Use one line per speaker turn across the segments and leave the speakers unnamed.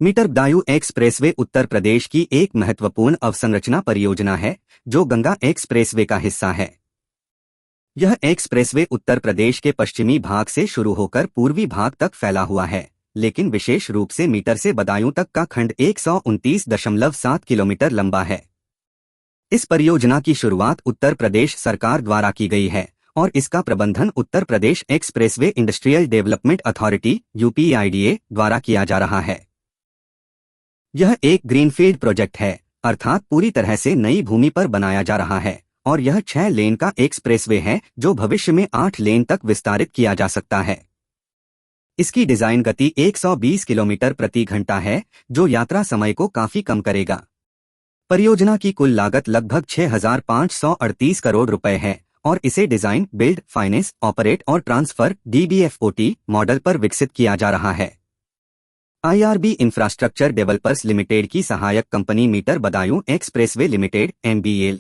Metre Badaun expressway Uttar Pradesh की एक महत्वपूर्ण अवसंरचना परियोजना है जो गंगा एक्सप्रेसवे का हिस्सा है। यह एक्सप्रेसवे उत्तर प्रदेश के पश्चिमी भाग से शुरू होकर पूर्वी भाग तक फैला हुआ है, लेकिन विशेष रूप से मीटर से बदायूं तक का खंड 129.7 किलोमीटर लंबा है। इस परियोजना की शुरुआत उत्तर प्रदेश सरकार द्वारा की गई है और इसका प्रबंधन Uttar Pradesh expressway industrial development authority (UPIDA) द्वारा किया जा रहा है। यह एक ग्रीनफील्ड प्रोजेक्ट है, अर्थात पूरी तरह से नई भूमि पर बनाया जा रहा है और यह 6 लेन का एक्सप्रेसवे है जो भविष्य में 8 लेन तक विस्तारित किया जा सकता है। इसकी डिजाइन गति 120 किलोमीटर प्रति घंटा है, जो यात्रा समय को काफी कम करेगा। परियोजना की कुल लागत लगभग 6,538 करोड़ रुपए है और इसे डिजाइन, बिल्ड, फाइनेंस, ऑपरेट और ट्रांसफर (DBFOT) मॉडल पर विकसित किया जा रहा है। IRB इंफ्रास्ट्रक्चर डेवलपर्स लिमिटेड की सहायक कंपनी मीटर बदायूं एक्सप्रेसवे लिमिटेड (MBL)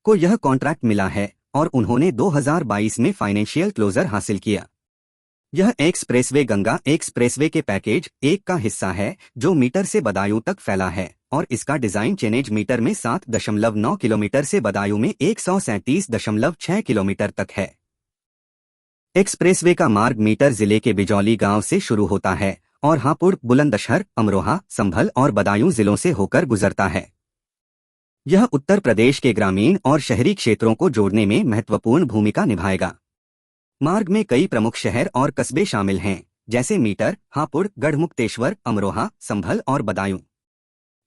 को यह कॉन्ट्रैक्ट मिला है और उन्होंने 2022 में फाइनेंशियल क्लोजर हासिल किया। यह एक्सप्रेसवे गंगा एक्सप्रेसवे के पैकेज 1 का हिस्सा है जो मीटर से बदायूं तक फैला है और इसका डिजाइन चेनेज मीटर में 7.9 किलोमीटर से बदायूं में 137.6 किलोमीटर तक है। एक्सप्रेसवे का मार्ग मीटर जिले के बिजौली गांव से शुरू होता है और हापुड़, बुलंदशहर, अमरोहा, संभल और बदायूं जिलों से होकर गुजरता है। यह उत्तर प्रदेश के ग्रामीण और शहरी क्षेत्रों को जोड़ने में महत्वपूर्ण भूमिका निभाएगा। मार्ग में कई प्रमुख शहर और कस्बे शामिल हैं, जैसे मीटर, हापुड़, गढ़मुक्तेश्वर, अमरोहा, संभल और बदायूं।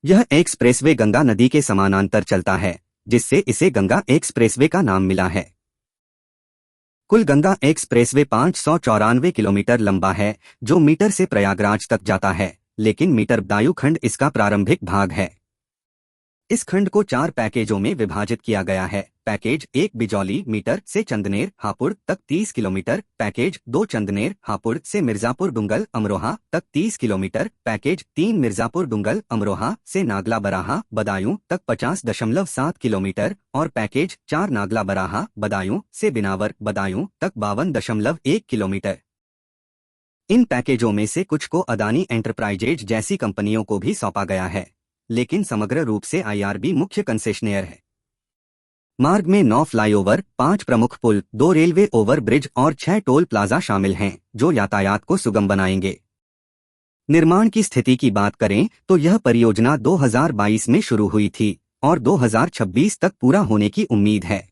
यह एक्सप्रेसवे गंगा नदी के समानांतर चलता है, जिससे इसे गंगा एक्सप्रेसवे का नाम मिला है। कुल गंगा एक्सप्रेसवे 594 किलोमीटर लंबा है, जो मीटर से प्रयागराज तक जाता है, लेकिन मीटर बदायूं खंड इसका प्रारंभिक भाग है। इस खंड को 4 पैकेजों में विभाजित किया गया है। पैकेज 1 बिजौली मीटर से चंदनेर, हापुड़ तक 30 किलोमीटर, पैकेज 2 चंदनेर, हापुड़ से मिर्जापुर डुंगल, अमरोहा तक 30 किलोमीटर, पैकेज 3 मिर्जापुर डुंगल, अमरोहा से नागला बराहा, बदायूं तक 50.7 किलोमीटर और पैकेज 4 नागला बराहा, बदायूं से बिनावर, बदायूं तक 52.1 किलोमीटर। इन पैकेजों में से कुछ को अदानी एंटरप्राइजेज जैसी कंपनियों को भी सौंपा गया है, लेकिन समग्र रूप से IRB मुख्य कंसेशनियर है। मार्ग में 9 फ्लाईओवर, 5 प्रमुख पुल, 2 रेलवे ओवर ब्रिज और 6 टोल प्लाजा शामिल हैं, जो यातायात को सुगम बनाएंगे। निर्माण की स्थिति की बात करें तो यह परियोजना 2022 में शुरू हुई थी और 2026 तक पूरा होने की उम्मीद है।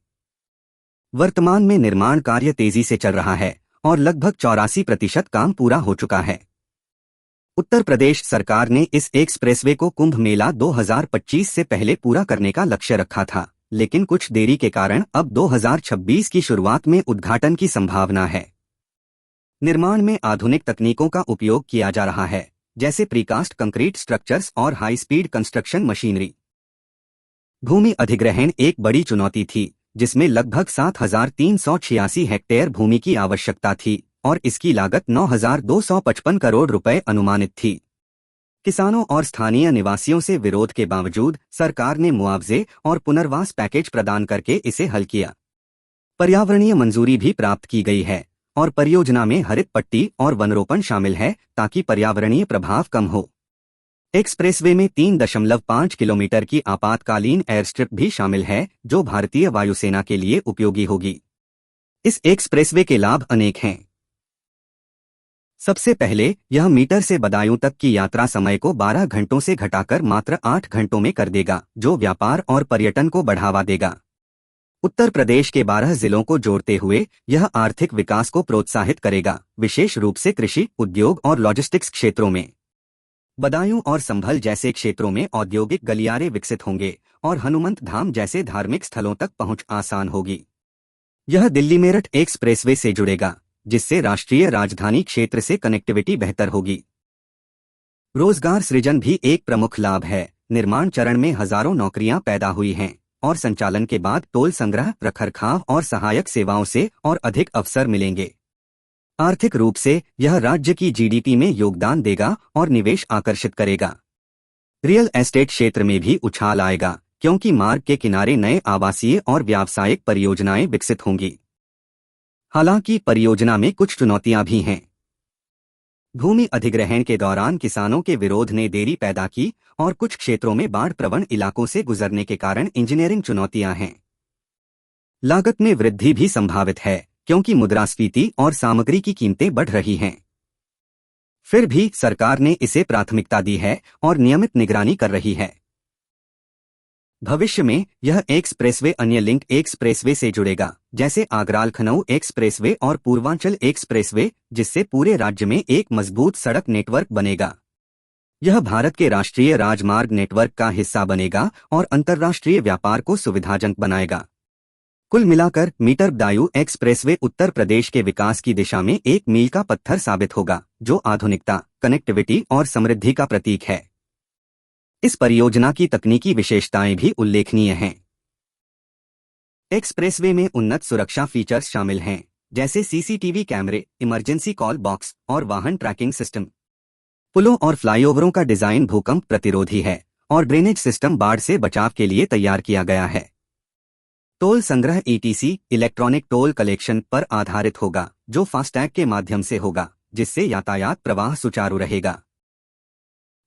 वर्तमान में निर्माण कार्य तेजी से चल रहा है और लगभग 84% काम पूरा हो चुका है। उत्तर प्रदेश सरकार ने इस एक्सप्रेसवे को कुंभ मेला 2025 से पहले पूरा करने का लक्ष्य रखा था, लेकिन कुछ देरी के कारण अब 2026 की शुरुआत में उद्घाटन की संभावना है। निर्माण में आधुनिक तकनीकों का उपयोग किया जा रहा है, जैसे प्रीकास्ट कंक्रीट स्ट्रक्चर्स और हाई स्पीड कंस्ट्रक्शन मशीनरी। भूमि अधिग्रहण एक बड़ी चुनौती थी, जिसमें लगभग 7,386 हेक्टेयर भूमि की आवश्यकता थी और इसकी लागत 9,255 करोड़ रुपए अनुमानित थी। किसानों और स्थानीय निवासियों से विरोध के बावजूद सरकार ने मुआवजे और पुनर्वास पैकेज प्रदान करके इसे हल किया। पर्यावरणीय मंजूरी भी प्राप्त की गई है और परियोजना में हरित पट्टी और वनरोपण शामिल है ताकि पर्यावरणीय प्रभाव कम हो। एक्सप्रेसवे में 3.5 किलोमीटर की आपातकालीन एयरस्ट्रिप भी शामिल है, जो भारतीय वायुसेना के लिए उपयोगी होगी। इस एक्सप्रेसवे के लाभ अनेक हैं। सबसे पहले यह मीटर से बदायूं तक की यात्रा समय को 12 घंटों से घटाकर मात्र 8 घंटों में कर देगा, जो व्यापार और पर्यटन को बढ़ावा देगा। उत्तर प्रदेश के 12 जिलों को जोड़ते हुए यह आर्थिक विकास को प्रोत्साहित करेगा, विशेष रूप से कृषि, उद्योग और लॉजिस्टिक्स क्षेत्रों में। बदायूं और संभल जैसे क्षेत्रों में औद्योगिक गलियारे विकसित होंगे और हनुमंत धाम जैसे धार्मिक स्थलों तक पहुंच आसान होगी। यह दिल्ली मेरठ एक्सप्रेसवे से जुड़ेगा, जिससे राष्ट्रीय राजधानी क्षेत्र से कनेक्टिविटी बेहतर होगी। रोजगार सृजन भी एक प्रमुख लाभ है। निर्माण चरण में हजारों नौकरियां पैदा हुई हैं और संचालन के बाद टोल संग्रह, रखरखाव और सहायक सेवाओं से और अधिक अवसर मिलेंगे। आर्थिक रूप से यह राज्य की GDP में योगदान देगा और निवेश आकर्षित करेगा। रियल एस्टेट क्षेत्र में भी उछाल आएगा, क्योंकि मार्ग के किनारे नए आवासीय और व्यावसायिक परियोजनाएं विकसित होंगी। हालांकि परियोजना में कुछ चुनौतियां भी हैं। भूमि अधिग्रहण के दौरान किसानों के विरोध ने देरी पैदा की और कुछ क्षेत्रों में बाढ़ प्रवण इलाकों से गुजरने के कारण इंजीनियरिंग चुनौतियां हैं। लागत में वृद्धि भी संभावित है क्योंकि मुद्रास्फीति और सामग्री की कीमतें बढ़ रही हैं। फिर भी सरकार ने इसे प्राथमिकता दी है और नियमित निगरानी कर रही है। भविष्य में यह एक्सप्रेसवे अन्य लिंक एक्सप्रेसवे से जुड़ेगा, जैसे आगरा लखनऊ एक्सप्रेसवे और पूर्वांचल एक्सप्रेसवे, जिससे पूरे राज्य में एक मजबूत सड़क नेटवर्क बनेगा। यह भारत के राष्ट्रीय राजमार्ग नेटवर्क का हिस्सा बनेगा और अंतर्राष्ट्रीय व्यापार को सुविधाजनक बनाएगा। कुल मिलाकर मीटर बदायूं एक्सप्रेसवे उत्तर प्रदेश के विकास की दिशा में एक मील का पत्थर साबित होगा, जो आधुनिकता, कनेक्टिविटी और समृद्धि का प्रतीक है। इस परियोजना की तकनीकी विशेषताएं भी उल्लेखनीय हैं। एक्सप्रेसवे में उन्नत सुरक्षा फीचर्स शामिल हैं, जैसे सीसीटीवी कैमरे, इमरजेंसी कॉल बॉक्स और वाहन ट्रैकिंग सिस्टम। पुलों और फ्लाईओवरों का डिजाइन भूकंप प्रतिरोधी है और ड्रेनेज सिस्टम बाढ़ से बचाव के लिए तैयार किया गया है। टोल संग्रह ईटीसी इलेक्ट्रॉनिक टोल कलेक्शन पर आधारित होगा, जो फास्टैग के माध्यम से होगा, जिससे यातायात प्रवाह सुचारू रहेगा।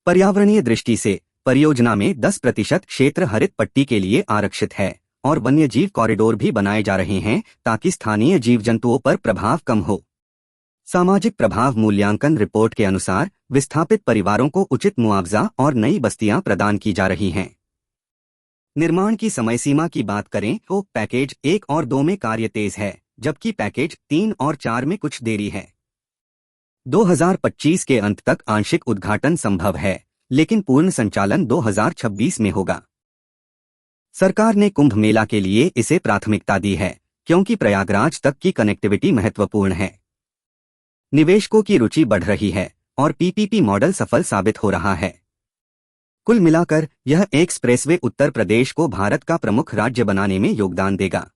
पर्यावरणीय दृष्टि से परियोजना में 10% क्षेत्र हरित पट्टी के लिए आरक्षित है और वन्यजीव कॉरिडोर भी बनाए जा रहे हैं ताकि स्थानीय जीव जंतुओं पर प्रभाव कम हो। सामाजिक प्रभाव मूल्यांकन रिपोर्ट के अनुसार विस्थापित परिवारों को उचित मुआवजा और नई बस्तियां प्रदान की जा रही हैं। निर्माण की समय सीमा की बात करें तो पैकेज 1 और 2 में कार्य तेज है, जबकि पैकेज 3 और 4 में कुछ देरी है। 2025 के अंत तक आंशिक उद्घाटन संभव है, लेकिन पूर्ण संचालन 2026 में होगा। सरकार ने कुंभ मेला के लिए इसे प्राथमिकता दी है, क्योंकि प्रयागराज तक की कनेक्टिविटी महत्वपूर्ण है। निवेशकों की रुचि बढ़ रही है और पीपीपी मॉडल सफल साबित हो रहा है। कुल मिलाकर यह एक्सप्रेसवे उत्तर प्रदेश को भारत का प्रमुख राज्य बनाने में योगदान देगा।